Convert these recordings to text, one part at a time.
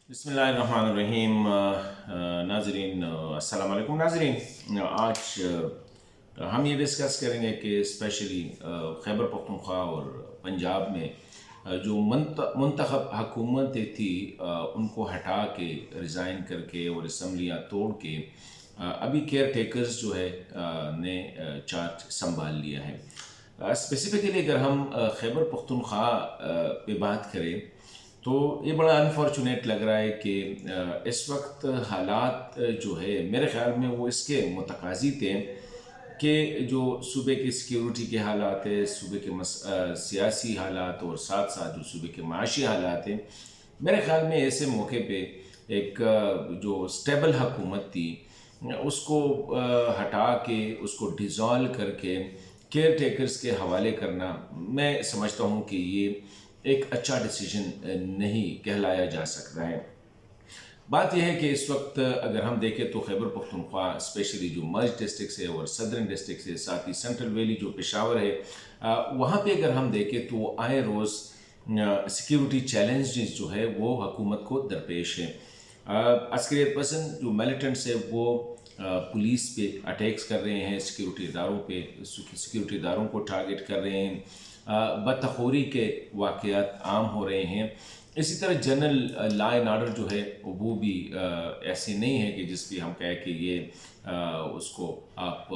बिस्मिल्लाहिर्रहमानिर्रहीम। नाजरीन अस्सलाम वालेकुम। नाजरीन, आज हम ये डिस्कस करेंगे कि स्पेशली खैबर पख्तूनख्वा और पंजाब में जो मुंतखब हुकूमतें थी, उनको हटा के रिज़ाइन करके और असम्बलियाँ तोड़ के अभी केयर टेकर्स जो है ने चार्ज संभाल लिया है। स्पेसिफिकली अगर हम खैबर पख्तूनख्वा पे बात करें तो ये बड़ा अनफॉर्चुनेट लग रहा है कि इस वक्त हालात जो है मेरे ख़्याल में वो इसके मुतकाज़ी थे कि जो सूबे की सिक्योरिटी के हालात है, सूबे के सियासी हालात और साथ साथ जो सूबे के माशी हालात हैं, मेरे ख़्याल में ऐसे मौके पे एक जो स्टेबल हुकूमत थी उसको हटा के उसको डिज़ॉल्व करके केयर टेकर्स के हवाले करना, मैं समझता हूँ कि ये एक अच्छा डिसीजन नहीं कहलाया जा सकता है। बात यह है कि इस वक्त अगर हम देखें तो खैबर पख्तूनख्वा स्पेशली जो मर्ज डिस्ट्रिक्ट है और सदर्न डिस्ट्रिक्ट है, साथ ही सेंट्रल वैली जो पेशावर है, वहाँ पे अगर हम देखें तो आए रोज़ सिक्योरिटी चैलेंजेस जो है वो हुकूमत को दरपेश है। अस्करियत पसंद जो मिलिटेंट्स है वो पुलिस पे अटैक्स कर रहे हैं, सिक्योरिटी इदारों पे सिक्योरिटी इदारों को टारगेट कर रहे हैं, बदतखोरी के वाक़यात आम हो रहे हैं। इसी तरह जनरल लॉ एंड आर्डर जो है वो भी ऐसे नहीं है कि जिस पे हम कहें कि ये उसको आप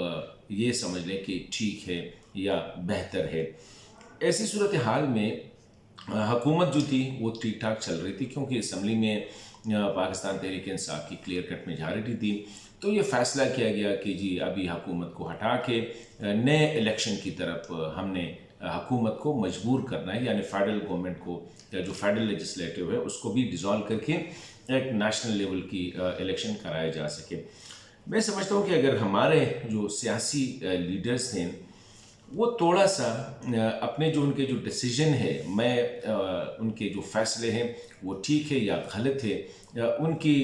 ये समझ लें कि ठीक है या बेहतर है। ऐसी सूरत हाल में हुकूमत जो थी वो ठीक ठाक चल रही थी, क्योंकि असम्बली में पाकिस्तान तहरीक इंसाफ की क्लियर कट मेजॉरिटी थी। तो ये फ़ैसला किया गया कि जी अभी हुकूमत को हटा के नए इलेक्शन की तरफ हमने हुकूमत को मजबूर करना है, यानी फेडरल गवर्नमेंट को या जो फेडरल लेजिस्लेटिव है उसको भी डिज़ोल्व करके एक नेशनल लेवल की इलेक्शन कराया जा सके। मैं समझता हूँ कि अगर हमारे जो सियासी लीडर्स हैं वो थोड़ा सा अपने जो उनके जो डिसीजन है, मैं उनके जो फैसले हैं वो ठीक है या गलत है उनकी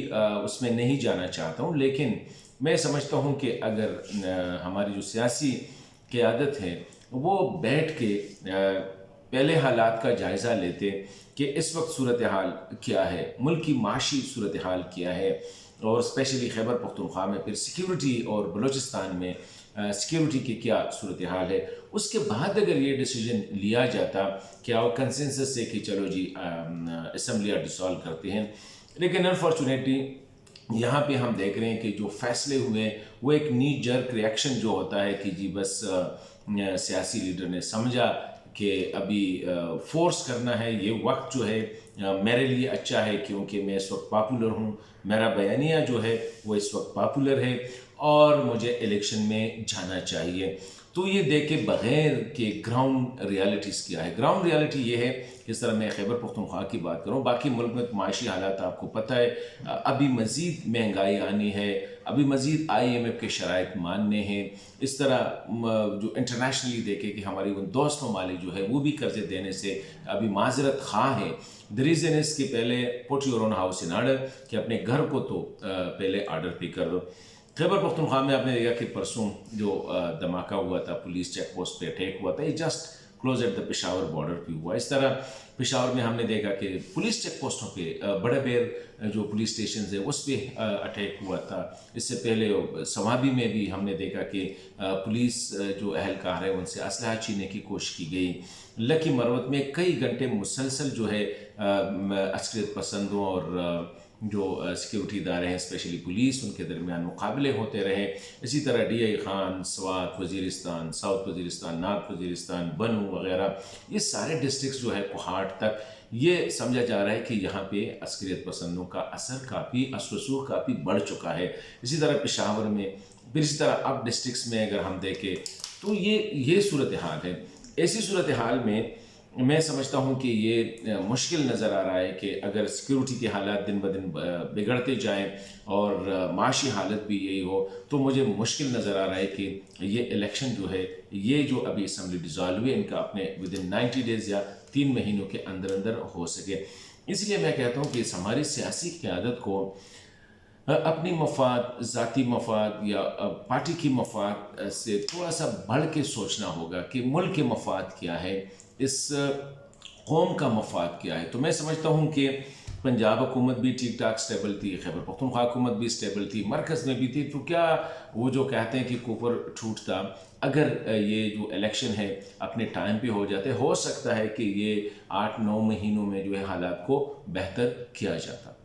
उसमें नहीं जाना चाहता हूँ, लेकिन मैं समझता हूँ कि अगर हमारी जो सियासी क़यादत है वो बैठ के पहले हालात का जायज़ा लेते कि इस वक्त सूरत हाल क्या है, मुल्क की माशी सूरत हाल क्या है, और स्पेशली खैबर पख्तूनख्वा में फिर सिक्योरिटी और बलूचिस्तान में सिक्योरिटी की क्या सूरत हाल है, उसके बाद अगर ये डिसीजन लिया जाता क्या वो कंसेंसस से कि चलो जी असम्बलियाँ डिसॉल्व करते हैं। लेकिन अनफॉर्चुनेटली यहाँ पे हम देख रहे हैं कि जो फैसले हुए वो एक नी जर्क रिएक्शन जो होता है कि जी बस सियासी लीडर ने समझा कि अभी फोर्स करना है, ये वक्त जो है मेरे लिए अच्छा है क्योंकि मैं इस वक्त पॉपुलर हूँ, मेरा बयानिया जो है वो इस वक्त पॉपुलर है और मुझे इलेक्शन में जाना चाहिए। तो ये देखे बग़ैर कि ग्राउंड रियलिटीज़ क्या है। ग्राउंड रियलिटी ये है, इस तरह मैं खैबर पख्तूनख्वा की बात करूँ, बाकी मुल्क में तो माशी हालात आपको पता है, अभी मज़ीद महंगाई आनी है, अभी मज़ीद IMF के शराइत मानने हैं। इस तरह जो इंटरनेशनली देखे कि हमारी उन दोस्त ममालिक जो है वो भी कर्जे देने से अभी माजरत खा है। द रीज़न इज़ कि पहले put your own house in order, कि अपने घर को तो पहले ऑर्डर पे कर दो। खैबर पख्तूनख्वा में आपने देखा कि परसों जो धमाका हुआ था, पुलिस चेक पोस्ट पे अटैक हुआ था, ये just close at the Peshawar border पे हुआ। इस तरह पेशावर में हमने देखा कि पुलिस चेक पोस्टों पे बड़े बेर जो पुलिस स्टेशन है उस पर अटैक हुआ था। इससे पहले सवाबी में भी हमने देखा कि पुलिस जो अहलकार है उनसे असलहा छीनने की कोशिश की गई। लकी मरवत में कई घंटे मुसलसल जो है अस्करियत पसंदों और जो सिक्योरिटी इदारे हैं स्पेशली पुलिस, उनके दरमियान मुकाबले होते रहे। इसी तरह DI Khan, Swat Waziristan, south Waziristan, north Waziristan, बनू वगैरह, ये सारे डिस्ट्रिक्ट जो है कोहाट तक, ये समझा जा रहा है कि यहाँ पे अस्करियत पसंदों का असर काफ़ी असर काफ़ी बढ़ चुका है। इसी तरह पेशावर में, फिर इसी तरह अब डिस्ट्रिक्स में अगर हम देखें तो ये सूरत हाल है। ऐसी सूरत हाल में मैं समझता हूँ कि ये मुश्किल नज़र आ रहा है कि अगर सिक्योरिटी के हालात दिन ब दिन बिगड़ते जाएं और माशी हालत भी यही हो, तो मुझे मुश्किल नज़र आ रहा है कि ये इलेक्शन जो है, ये जो अभी असम्बली डिज़ॉल्व हुई, इनका अपने विद इन 90 डेज़ या 3 महीनों के अंदर अंदर हो सके। इसलिए मैं कहता हूँ कि हमारी सियासी क़यादत को अपनी मफाद, ज़ाती मफाद या पार्टी की मफाद से थोड़ा सा बढ़ के सोचना होगा कि मुल्क के मफाद क्या है, इस कौम का मफाद क्या है। तो मैं समझता हूँ कि पंजाब हुकूमत भी ठीक ठाक स्टेबल थी, खैबर पख्तूनख्वा हुकूमत भी स्टेबल थी, मरकज़ में भी थी, तो क्या वो जो कहते हैं कि कुफर छूटता अगर ये जो इलेक्शन है अपने टाइम पे हो जाते, हो सकता है कि ये 8-9 महीनों में जो है हालात को बेहतर किया जाता।